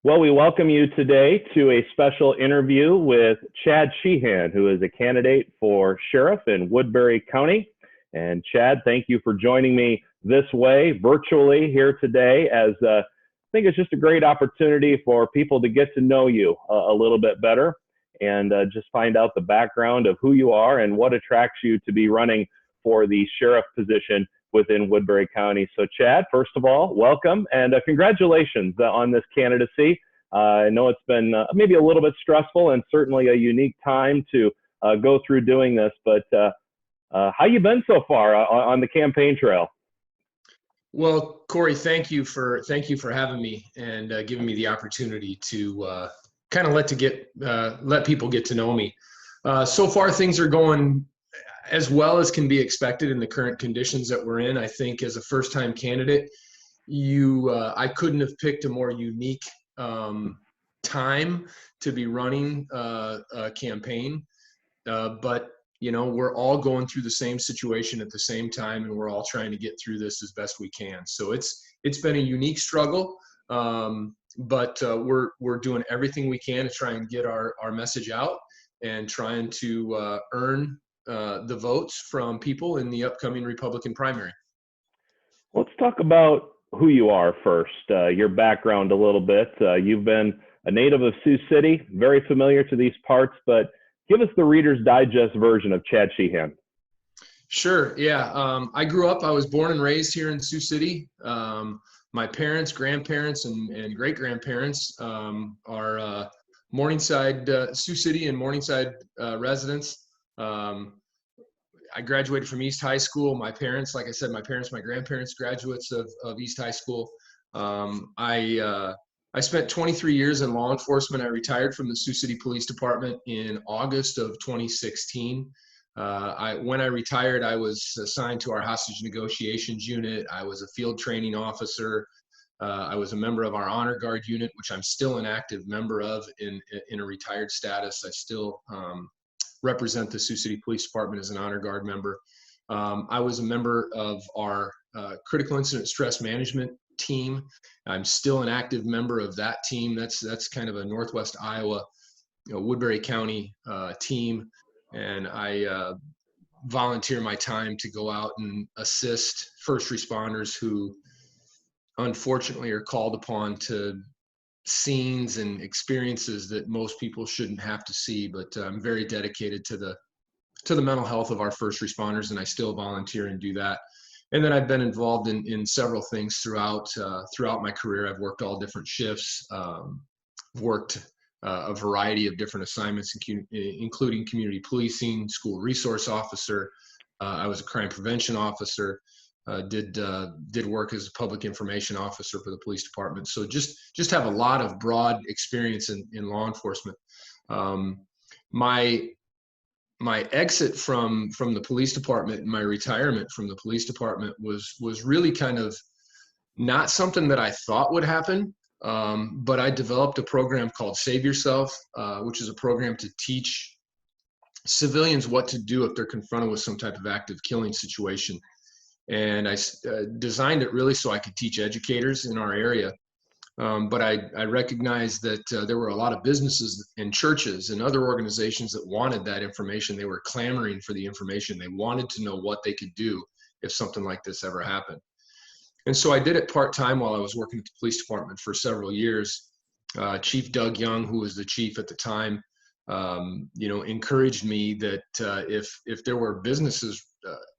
Well, we welcome you today to a special interview with Chad Sheehan, who is a candidate for sheriff in Woodbury County. And Chad, thank you for joining me this way, virtually here today, as I think it's just a great opportunity for people to get to know you a little bit better and just find out the background of who you are and what attracts you to be running for the sheriff position within Woodbury County. So Chad, first of all, welcome and congratulations on this candidacy. I know it's been maybe a little bit stressful and certainly a unique time to go through doing this, but how you been so far on the campaign trail? Well, Corey, thank you for having me and giving me the opportunity to kind of let people get to know me. So far, things are going as well as can be expected in the current conditions that we're in. I think as a first-time candidate, I couldn't have picked a more unique time to be running a campaign. But you know, we're all going through the same situation at the same time, and we're all trying to get through this as best we can. So it's been a unique struggle, but we're doing everything we can to try and get our message out and trying to earn the votes from people in the upcoming Republican primary. Let's talk about who you are first, your background a little bit. You've been a native of Sioux City, very familiar to these parts, but give us the Reader's Digest version of Chad Sheehan. Sure, yeah. I was born and raised here in Sioux City. My parents, grandparents, and great-grandparents are Morningside, Sioux City and Morningside residents. I graduated from East High School. My parents, like I said, my grandparents, graduates of East High School. I spent 23 years in law enforcement. I retired from the Sioux City Police Department in August of 2016. When I retired, I was assigned to our hostage negotiations unit. I was a field training officer. I was a member of our honor guard unit, which I'm still an active member of in a retired status. I still represent the Sioux City Police Department as an honor guard member. I was a member of our critical incident stress management team. I'm still an active member of that team. That's kind of a Northwest Iowa, Woodbury County team, and I volunteer my time to go out and assist first responders who unfortunately are called upon to scenes and experiences that most people shouldn't have to see. But I'm very dedicated to the mental health of our first responders, and I still volunteer and do that. And then I've been involved in several things throughout my career. I've worked all different shifts, worked a variety of different assignments, including community policing, school resource officer. I was a crime prevention officer. Did work as a public information officer for the police department. So just have a lot of broad experience in law enforcement. My exit from the police department and my retirement from the police department was really kind of not something that I thought would happen, but I developed a program called Save Yourself, which is a program to teach civilians what to do if they're confronted with some type of active killing situation. And I designed it really so I could teach educators in our area. But I recognized that there were a lot of businesses and churches and other organizations that wanted that information. They were clamoring for the information. They wanted to know what they could do if something like this ever happened. And so I did it part-time while I was working at the police department for several years. Chief Doug Young, who was the chief at the time, encouraged me that if there were businesses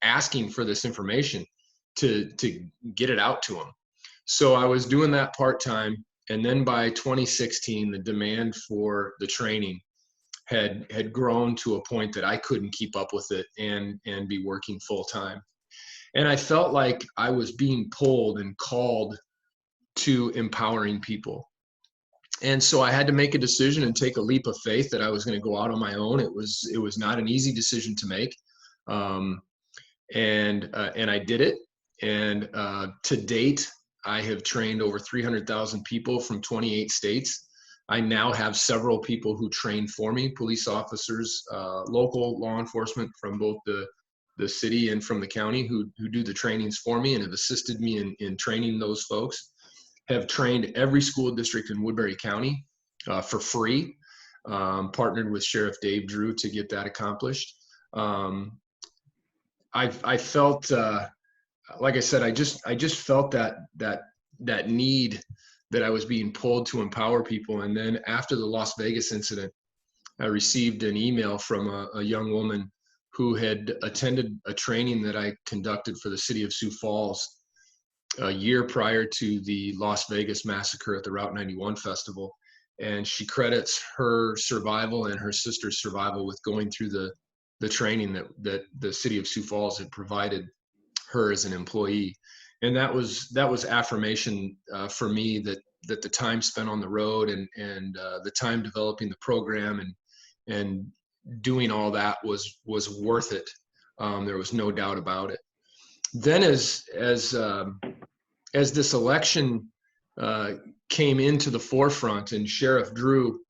asking for this information, to get it out to them. So I was doing that part-time, and then by 2016, the demand for the training had grown to a point that I couldn't keep up with it and be working full-time. And I felt like I was being pulled and called to empowering people. And so I had to make a decision and take a leap of faith that I was going to go out on my own. It was not an easy decision to make, and I did it. And to date, I have trained over 300,000 people from 28 states. I now have several people who train for me, police officers, local law enforcement from both the city and from the county who do the trainings for me and have assisted me in training those folks. have trained every school district in Woodbury County for free. Partnered with Sheriff Dave Drew to get that accomplished. I felt, like I said, I just felt that need that I was being pulled to empower people. And then after the Las Vegas incident, I received an email from a young woman who had attended a training that I conducted for the city of Sioux Falls a year prior to the Las Vegas massacre at the Route 91 festival. And she credits her survival and her sister's survival with going through the training that the city of Sioux Falls had provided her as an employee. And that was affirmation for me that the time spent on the road and the time developing the program and doing all that was worth it. There was no doubt about it. Then as this election came into the forefront and Sheriff Drew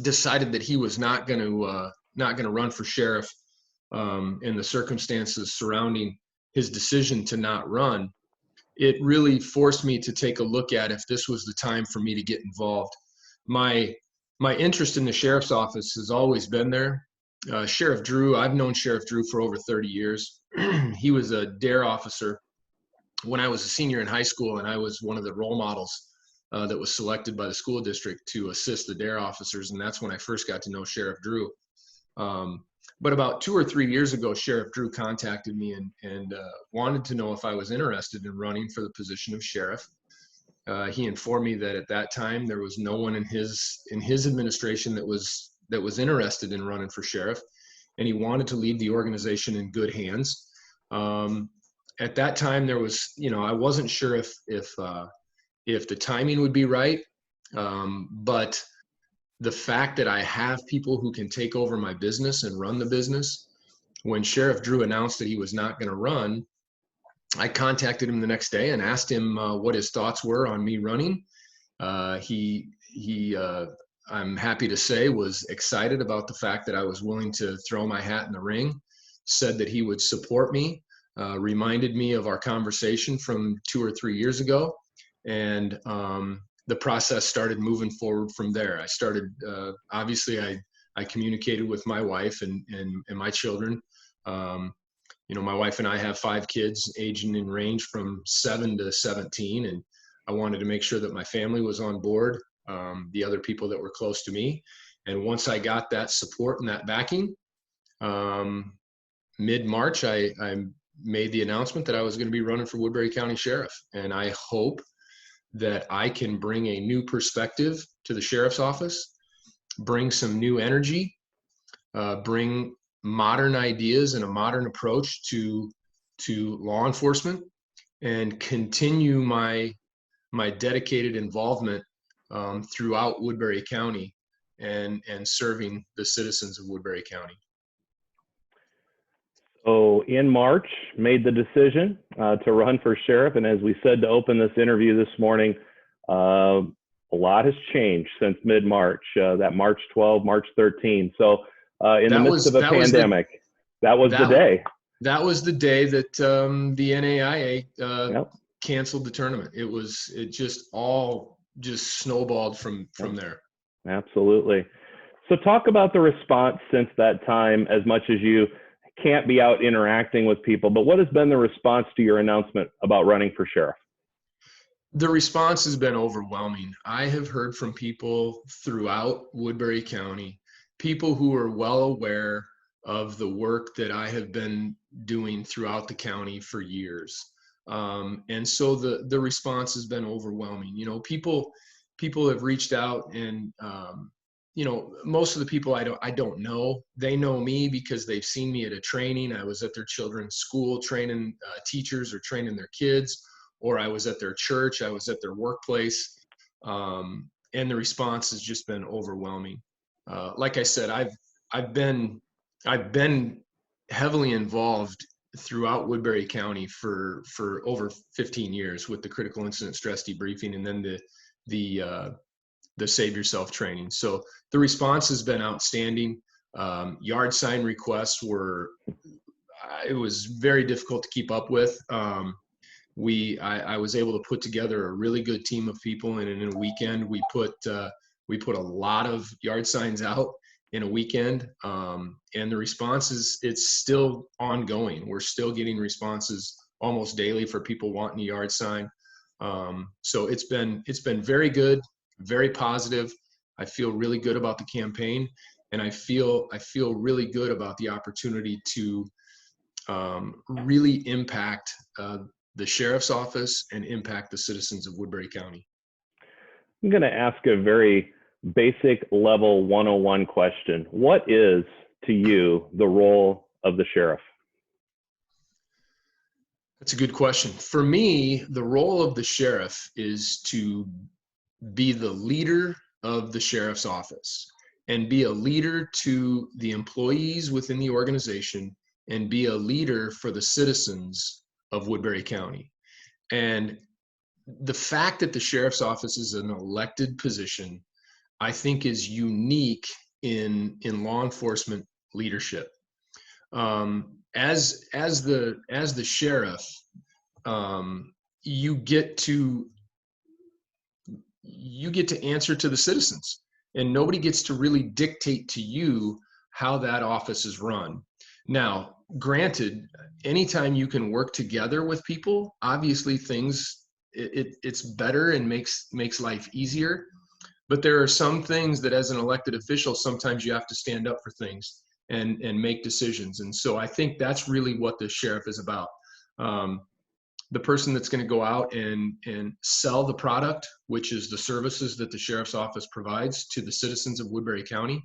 decided that he was not going to run for sheriff, in the circumstances surrounding his decision to not run, it really forced me to take a look at if this was the time for me to get involved. My interest in the sheriff's office has always been there. Sheriff Drew, I've known Sheriff Drew for over 30 years. He was a DARE officer when I was a senior in high school, and I was one of the role models that was selected by the school district to assist the DARE officers, and that's when I first got to know Sheriff Drew. But about 2 or 3 years ago, Sheriff Drew contacted me and wanted to know if I was interested in running for the position of sheriff. He informed me that at that time there was no one in his administration that was interested in running for sheriff, and he wanted to leave the organization in good hands. At that time, there was, I wasn't sure if the timing would be right, but the fact that I have people who can take over my business and run the business. When Sheriff Drew announced that he was not going to run, I contacted him the next day and asked him what his thoughts were on me running. He I'm happy to say, was excited about the fact that I was willing to throw my hat in the ring, said that he would support me, reminded me of our conversation from 2 or 3 years ago. And the process started moving forward from there. I started, obviously I communicated with my wife and my children. My wife and I have 5 kids aging in range from 7 to 17. And I wanted to make sure that my family was on board, the other people that were close to me. And once I got that support and that backing, mid-March, I made the announcement that I was going to be running for Woodbury County Sheriff. And I hope that I can bring a new perspective to the sheriff's office, bring some new energy, bring modern ideas and a modern approach to law enforcement, and continue my dedicated involvement throughout Woodbury County and serving the citizens of Woodbury County. So in March, made the decision to run for sheriff. And as we said to open this interview this morning, a lot has changed since mid-March, that March 12, March 13. So in the midst of a pandemic, that was the day. That was the day that the NAIA canceled the tournament. It just all snowballed from there. Absolutely. So talk about the response since that time, as much as you can't be out interacting with people, but what has been the response to your announcement about running for sheriff? The response has been overwhelming. I have heard from people throughout Woodbury County, people who are well aware of the work that I have been doing throughout the county for years. And so the response has been overwhelming. People have reached out, and most of the people I don't know. They know me because they've seen me at a training. I was at their children's school training teachers or training their kids, or I was at their church, I was at their workplace. And the response has just been overwhelming. Like I said, I've been heavily involved throughout Woodbury County for over 15 years with the critical incident stress debriefing, and then the Save Yourself training. So the response has been outstanding. Yard sign requests it was very difficult to keep up with. I was able to put together a really good team of people, and in a weekend we put a lot of yard signs out in a weekend, and the response it's still ongoing. We're still getting responses almost daily for people wanting a yard sign. So it's been very good, very positive. I feel really good about the campaign, and I feel really good about the opportunity to really impact the sheriff's office and impact the citizens of Woodbury County. I'm going to ask a very basic level 101 question. What is, to you, the role of the sheriff? That's a good question. For me, the role of the sheriff is to be the leader of the sheriff's office and be a leader to the employees within the organization and be a leader for the citizens of Woodbury County. And the fact that the sheriff's office is an elected position, I think, is unique in law enforcement leadership. As the sheriff, you get to answer to the citizens, and nobody gets to really dictate to you how that office is run. Now, granted, anytime you can work together with people, obviously it's better and makes life easier. But there are some things that, as an elected official, sometimes you have to stand up for things and make decisions. And so I think that's really what the sheriff is about. The person that's going to go out and sell the product, which is the services that the sheriff's office provides to the citizens of Woodbury County,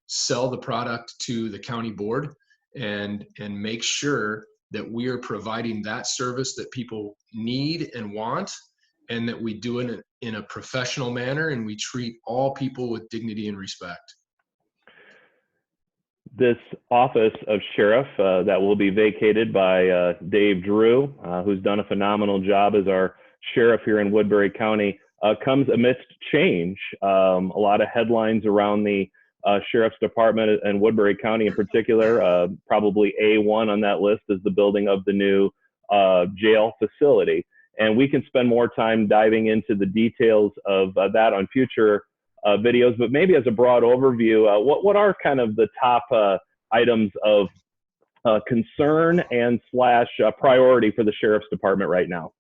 sell the product to the county board, and make sure that we are providing that service that people need and want, and that we do it in a professional manner, and we treat all people with dignity and respect. This office of sheriff that will be vacated by Dave Drew, who's done a phenomenal job as our sheriff here in Woodbury County, comes amidst change. A lot of headlines around the sheriff's department and Woodbury County in particular. Probably A1 on that list is the building of the new jail facility. And we can spend more time diving into the details of that on future videos, but maybe as a broad overview, what are kind of the top items of concern and / priority for the sheriff's department right now?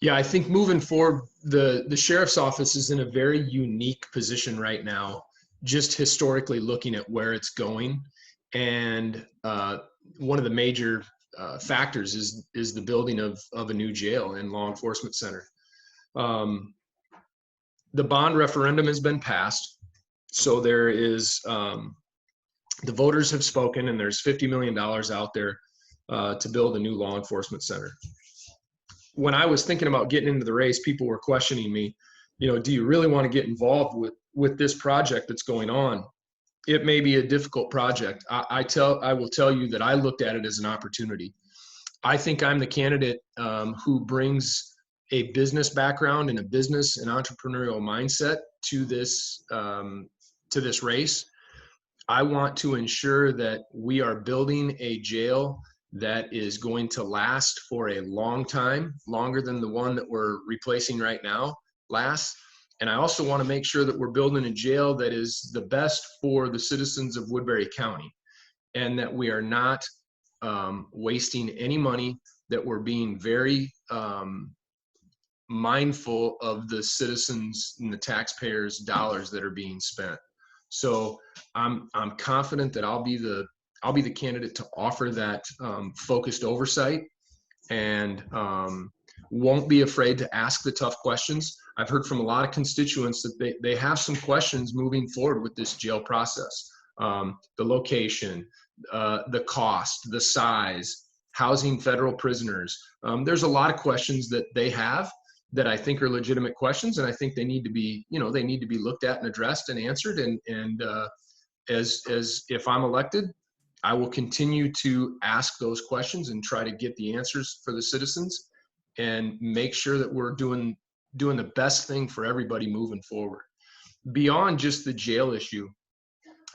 Yeah, I think moving forward, the sheriff's office is in a very unique position right now, just historically looking at where it's going. And one of the major factors is the building of a new jail and law enforcement center. The bond referendum has been passed, so there is the voters have spoken, and there's $50 million out there to build a new law enforcement center. When I was thinking about getting into the race, people were questioning me, do you really want to get involved with this project that's going on? It may be a difficult project. I will tell you that I looked at it as an opportunity. I think I'm the candidate who brings a business background and a business and entrepreneurial mindset to this race. I want to ensure that we are building a jail that is going to last for a long time, longer than the one that we're replacing right now lasts. And I also want to make sure that we're building a jail that is the best for the citizens of Woodbury County, and that we are not wasting any money, that we're being very mindful of the citizens and the taxpayers' dollars that are being spent. So I'm confident that I'll be the candidate to offer that focused oversight, and won't be afraid to ask the tough questions. I've heard from a lot of constituents that they have some questions moving forward with this jail process. The location, the cost, the size, housing federal prisoners. There's a lot of questions that they have that I think are legitimate questions, and I think they need to be, they need to be looked at and addressed and answered. And as if I'm elected, I will continue to ask those questions and try to get the answers for the citizens, and make sure that we're doing the best thing for everybody moving forward. Beyond just the jail issue,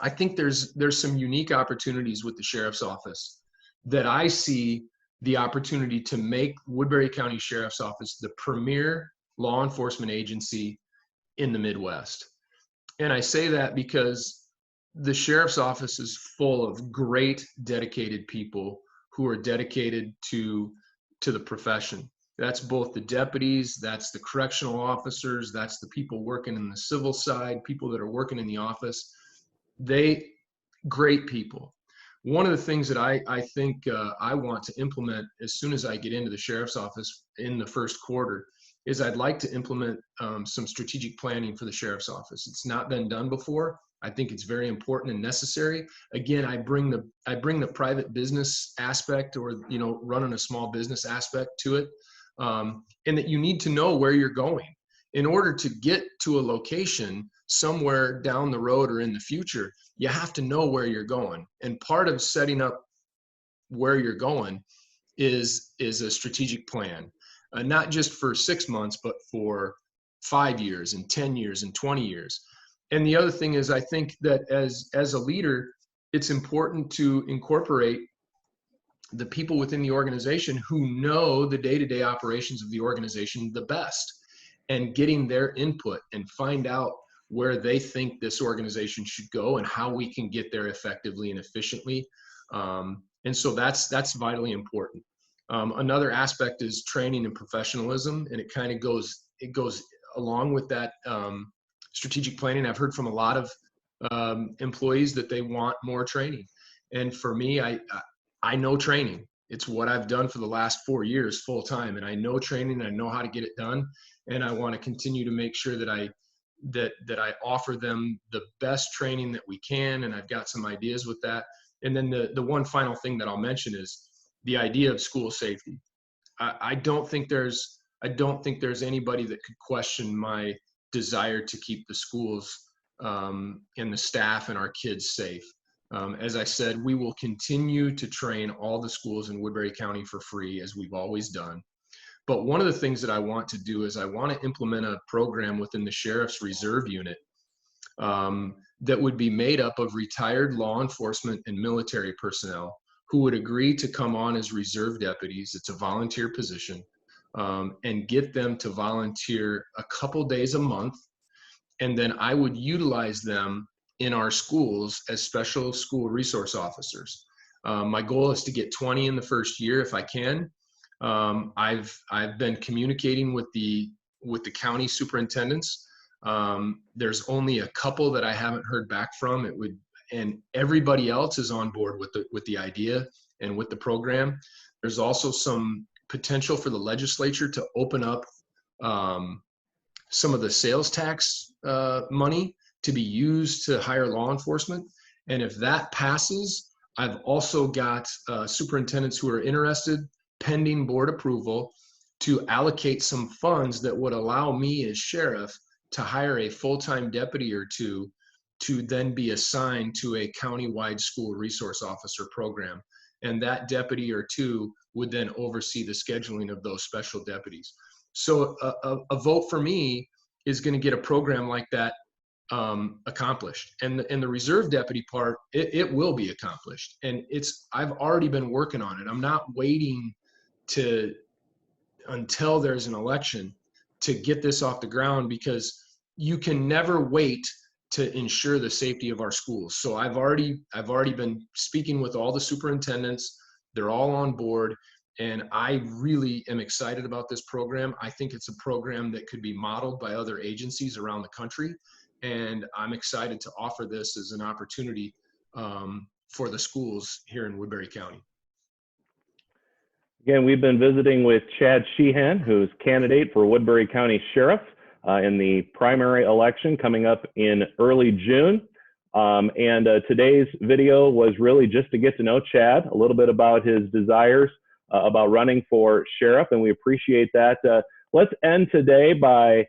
I think there's some unique opportunities with the sheriff's office that I see the opportunity to make Woodbury County Sheriff's Office the premier law enforcement agency in the Midwest. And I say that because the Sheriff's Office is full of great, dedicated people who are dedicated to the profession. That's both the deputies, that's the correctional officers, that's the people working in the civil side, people that are working in the office. Great people. One of the things that I think I want to implement as soon as I get into the Sheriff's Office in the first quarter is I'd like to implement some strategic planning for the Sheriff's Office. It's not been done before. I think it's very important and necessary. Again, I bring the private business aspect, or running a small business aspect to it, and that you need to know where you're going in order to get to a location somewhere down the road or in the future. You have to know where you're going, and part of setting up where you're going is a strategic plan, not just for 6 months, but for 5 years and 10 years and 20 years. And the other thing is, I think that as a leader, it's important to incorporate the people within the organization who know the day-to-day operations of the organization the best, and getting their input and find out where they think this organization should go and how we can get there effectively and efficiently. And so that's vitally important. Another aspect is training and professionalism, and it kind of goes along with that strategic planning. I've heard from a lot of employees that they want more training, and for me, I know training. It's what I've done for the last 4 years full time, and I know training. I know how to get it done, and I want to continue to make sure that I offer them the best training that we can. And I've got some ideas with that. And then the one final thing that I'll mention is the idea of school safety. I don't think there's anybody that could question my desire to keep the schools and the staff and our kids safe. As I said, we will continue to train all the schools in Woodbury County for free, as we've always done. But one of the things that I want to do is I want to implement a program within the Sheriff's Reserve Unit that would be made up of retired law enforcement and military personnel who would agree to come on as reserve deputies. It's a volunteer position, and get them to volunteer a couple days a month. And then I would utilize them in our schools as special school resource officers. My goal is to get 20 in the first year if I can. I've been communicating with the county superintendents. There's only a couple that I haven't heard back from. And everybody else is on board with the idea and with the program. There's also some potential for the legislature to open up some of the sales tax money to be used to hire law enforcement. And if that passes, I've also got superintendents who are interested, pending board approval, to allocate some funds that would allow me as sheriff to hire a full-time deputy or two to then be assigned to a county-wide school resource officer program. And that deputy or two would then oversee the scheduling of those special deputies. So a vote for me is going to get a program like that accomplished. And the reserve deputy part, it will be accomplished. And I've already been working on it. I'm not waiting until there's an election to get this off the ground, because you can never wait to ensure the safety of our schools. So I've already been speaking with all the superintendents. They're all on board, and I really am excited about this program. I think it's a program that could be modeled by other agencies around the country, and I'm excited to offer this as an opportunity for the schools here in Woodbury County. Again, we've been visiting with Chad Sheehan, who's candidate for Woodbury County Sheriff in the primary election coming up in early June. Today's video was really just to get to know Chad, a little bit about his desires about running for sheriff, and we appreciate that. Let's end today by,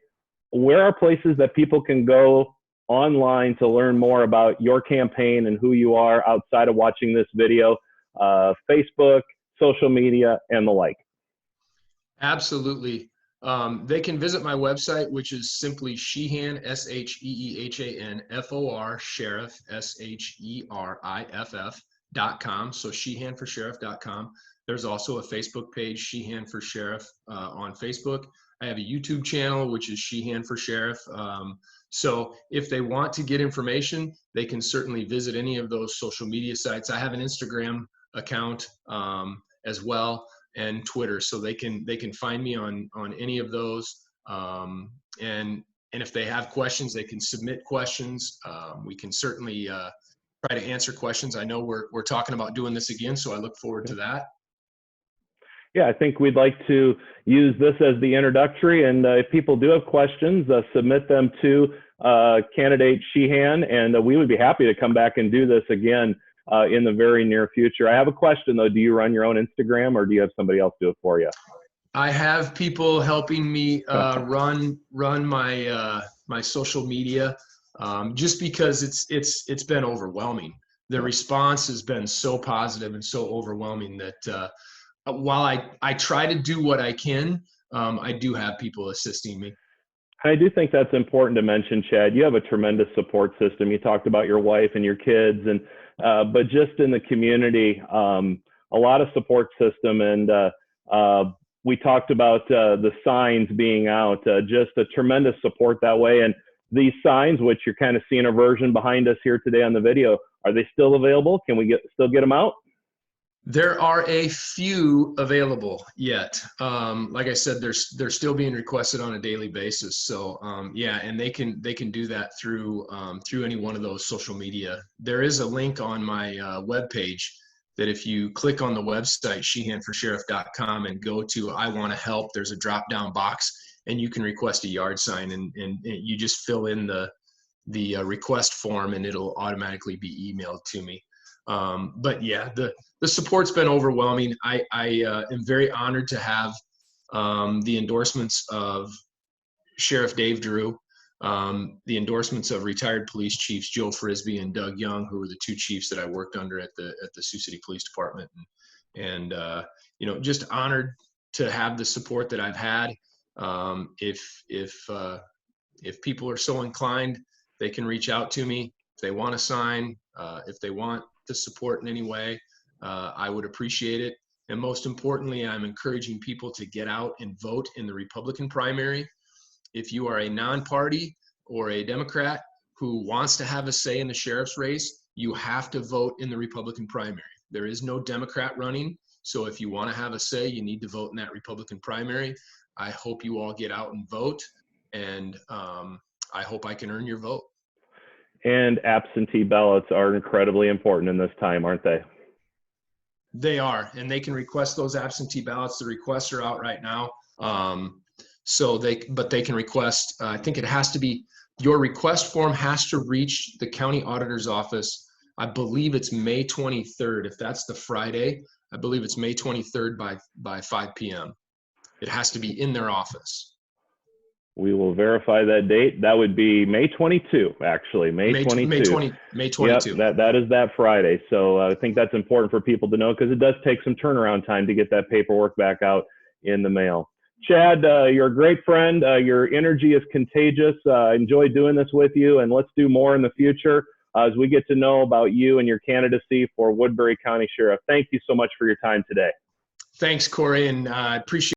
where are places that people can go online to learn more about your campaign and who you are outside of watching this video? Facebook, social media, and the like. Absolutely. They can visit my website, which is simply Sheehan, SHEEHAN, FOR, Sheriff, SHERIFF.com. So sheehanforsheriff.com. There's also a Facebook page, Sheehan for Sheriff, on Facebook. I have a YouTube channel, which is Sheehan for Sheriff. So if they want to get information, they can certainly visit any of those social media sites. I have an Instagram account as well, and Twitter, so they can find me on any of those. And if they have questions, they can submit questions. We can certainly try to answer questions. I know we're talking about doing this again, so I look forward to that. Yeah, I think we'd like to use this as the introductory, and if people do have questions, submit them to candidate Sheehan, and we would be happy to come back and do this again in the very near future. I have a question though. Do you run your own Instagram, or do you have somebody else do it for you? I have people helping me run my my social media, just because it's been overwhelming. The response has been so positive and so overwhelming that while I try to do what I can, I do have people assisting me. I do think that's important to mention, Chad. You have a tremendous support system. You talked about your wife and your kids, and but just in the community, a lot of support system. And we talked about the signs being out, just a tremendous support that way. And these signs, which you're kind of seeing a version behind us here today on the video, are they still available? Can we still get them out? There are a few available yet. Like I said, they're still being requested on a daily basis. So yeah, and they can do that through any one of those social media. There is a link on my webpage that if you click on the website sheehanforsheriff.com and go to I want to help, there's a drop down box and you can request a yard sign, and you just fill in the request form and it'll automatically be emailed to me. But yeah, the support's been overwhelming. I am very honored to have the endorsements of Sheriff Dave Drew, the endorsements of retired police chiefs Joe Frisbee and Doug Young, who were the two chiefs that I worked under at the Sioux City Police Department, and you know, just honored to have the support that I've had. If people are so inclined, they can reach out to me if they want to sign, if they want to support in any way. I would appreciate it. And most importantly, I'm encouraging people to get out and vote in the Republican primary. If you are a non-party or a Democrat who wants to have a say in the sheriff's race, you have to vote in the Republican primary. There is no Democrat running. So if you want to have a say, you need to vote in that Republican primary. I hope you all get out and vote, and I hope I can earn your vote. And absentee ballots are incredibly important in this time, aren't they? They are, and they can request those absentee ballots. The requests are out right now. But they can request, I think it has to be, your request form has to reach the county auditor's office. I believe it's May 23rd. If that's the Friday, I believe it's May 23rd by 5 p.m. It has to be in their office. We will verify that date. That would be May 22, actually. May 22. May 22. Yep, that is that Friday. So I think that's important for people to know, because it does take some turnaround time to get that paperwork back out in the mail. Chad, you're a great friend. Your energy is contagious. I enjoy doing this with you, and let's do more in the future as we get to know about you and your candidacy for Woodbury County Sheriff. Thank you so much for your time today. Thanks, Corey, and I appreciate